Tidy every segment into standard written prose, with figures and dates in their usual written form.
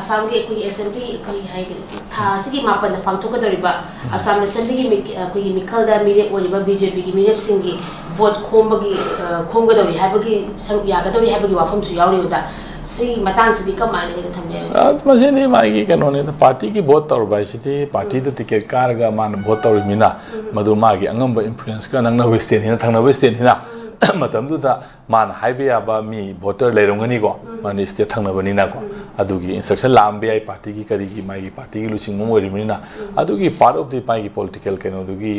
Assam ke kui assembly kui hai tha sigi mapan da pangthok ka doriba Assam assembly ki kui mikal da mire oriba BJP ki mire singi vote khombagi khomga dori habagi sarup ya ga dori habagi wafam su yauri uza si matang sidi kamane da thamne mase ni mai ki kanone da party ki vote tor bai sidi party da ticket karga man vote tor mina madu ma gi angamba influence ka nangna western hina thangna western hina matam du da man haibe aba mi voter leirongani ko man state thangna bani na ko adugi instruction lambe ai party ki kari ki mai party ki luching mo ri mina adugi part of the pai ki political keno dugi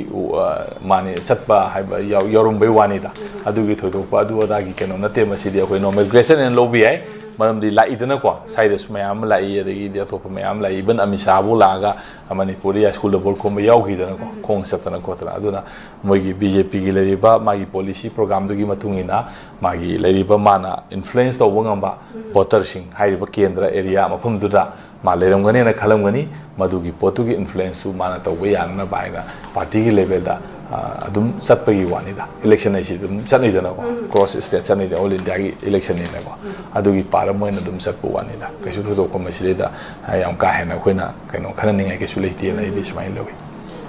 mane satba haiba yorum bai wani da adugi thodo pa adu ada ki keno na te masidi akoi normal graduation and lobby ai manam di lai dana ko side su mayam lai adagi di atop mayam lai ban amisa bu laga manipuri school da bol ko ma yaw gi dana ko khong satana ko tara aduna mogi BJP gi lai ba magi policy program dugi matungina magi lai ba mana influence to wangamba voter sing hai ba kendra area mafum duda ma leram gani na khalam gani madugi potu gi influence tu mana to we yan na bai na party gi level da adum satpagi wani da election ai si dum chanai dana ko cross state chanai da all india gi election ni na ko adugi paramoy na dum satpu wani da kasu do ko masile da yam ka hena khoina kaino khana ningai ke sulai ti na idi smile lowi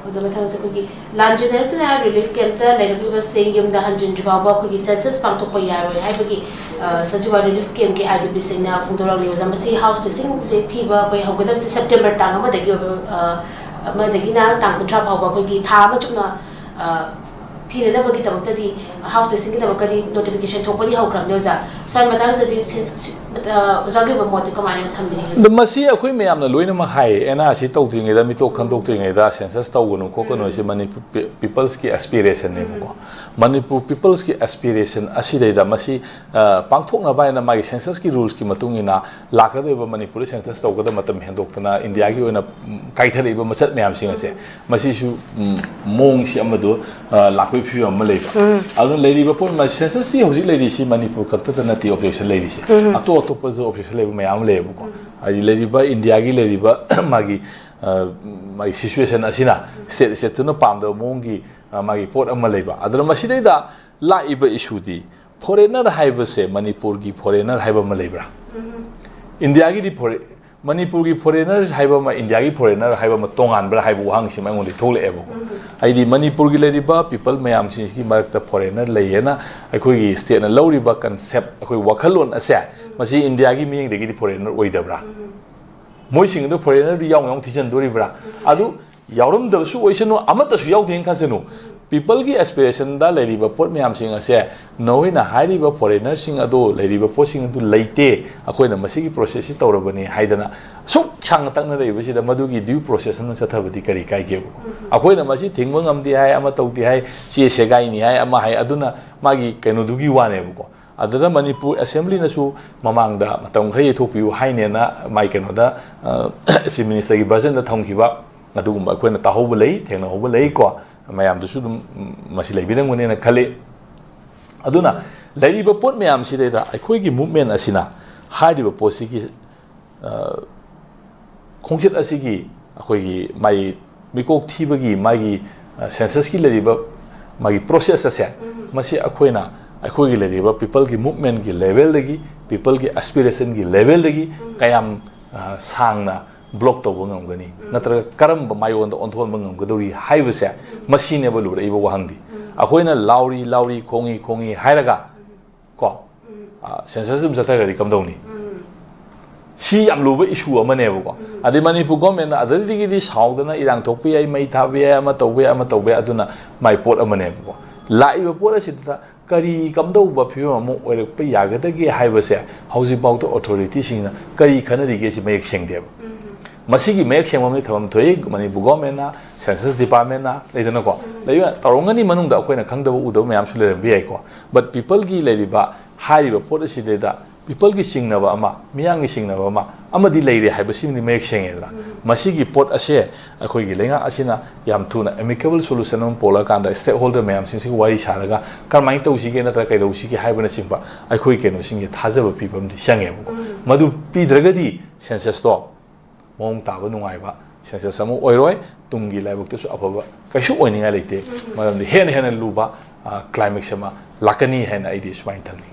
ozama thang se ko gi lanjener to na relief camp ta leru ba sing yum da hanjun jwa ba ko gi census pang to pa yaro hai ba gi sajiwa relief camp gi idp sing na phungdorang le ozama si house le sing je thi ba ko hogadam se september tang ma da gi ma da gi na tang ko trap ba ko gi tha ma chukna Tina na bagi tabak tadi house dressing kita bagi di notification thopadi hokram doza so matang jadi zagi ba moti kamani thambi the masi akhui meyam na loina ma hai ena si tawtringai da mi to khandok tringai da census tawgunu ko kono si manipur people's ki aspiration ne ko manipur people's ki aspiration asidai da masi pangthok na bai na magi census ki rules ki matungina lakade ba manipur census tawgada matam hendokna india gi oina kaithari ba masat meyam singa se masi su mong si amadu lakoi phiu am lei ba alun lady ba pon ma census si hoji lady si manipur kapta na ti objection lady si ato ato pa zo objection lei meyam lei ko ai lady ba india gi lady ba magi magi situation asina state set no pam do mongi magi pot am lei ba adra masidai da la iba issue di foreigner haiba se manipur gi foreigner haiba ma lei bra india gi di manipur gi foreigner haiba ma india gi foreigner haiba ma tongan bra haibu hang si mangon li thole ebo ai di manipur gi lei ba people mayam si gi marakta foreigner lei na akoi gi state na lori ba concept akoi wakhalon ase masi india gi miyeng de gi foreigner oida bra moi sing do foreigner di yaung yaung thijan dori bra adu yaurum da su oisano amata su yaudeng khansenu people gi aspiration da lei ba pot mayam sing ase noina hairi ba foreigner sing ado lei ba pot sing adu leite akoi na masi gi process tawrabani haidana so chang tak na rei ba sida madu gi due process na sathabadi kari kai ge akoi na masi thingba ngamdi hai ama tawdi hai si segai ni hai ama hai aduna magi kaino dugi wane bu ko adada manipur assembly na su mamang da matam khai thopiu haine na mai kaino da si minister gi version da thongkiba adugum akoi na tahob lei thengna hob lei ko mayam du su masi lei bidang ngone na khale aduna lei ba pot mayam si da akoi gi movement asina haidi ba posi gi khongchit asigi akoi gi mai mikok thibagi magi census ki leriba magi process ase masi akoi na akoi gi leriba people gi movement gi level dagi people gi aspiration gi level dagi kayam sangna block to bangam gani natra karam mai on the onthol bangam gadori haibase machine ba lubra ibo wahangdi akoi na lauri khongi hairaga ko census dum jata gari kam dawni si am luba issue amane ko adi manipur government adadi gi di saudana irang thokpi ai mai thabi ai ama tawbe aduna mai pot amane ko laiba pot asita kari kamdau ba phiu amu oirek pe yagada gi haibase hausi bau to authority singna kari khanari ge si mayek sengde masigi mayek sengmam ni thamam thoi manipur government na census department na leidana ko leiba tarongani manung da koina khangdaba udo mayam su lerem bi ai ko but people gi leiba haiba pot aside da people gi singnaba ama miyang gi singnaba ama amadi leire haibasi ni mayek sengedra masigi pot ase akoi gi lenga asina yam thuna amicable solution on pola kanda stakeholder mayam sing wari saraga karmai tawsi ge na ta kai dawsi gi haibana simba akoi ke no sing gi thajaba pibam di sange madu pidragadi census to mong taba nungai ba census samu oiroi tungi laibok te su apaba kaisu oininga leite madam di hen luba climax sama lakani hen idea swain thani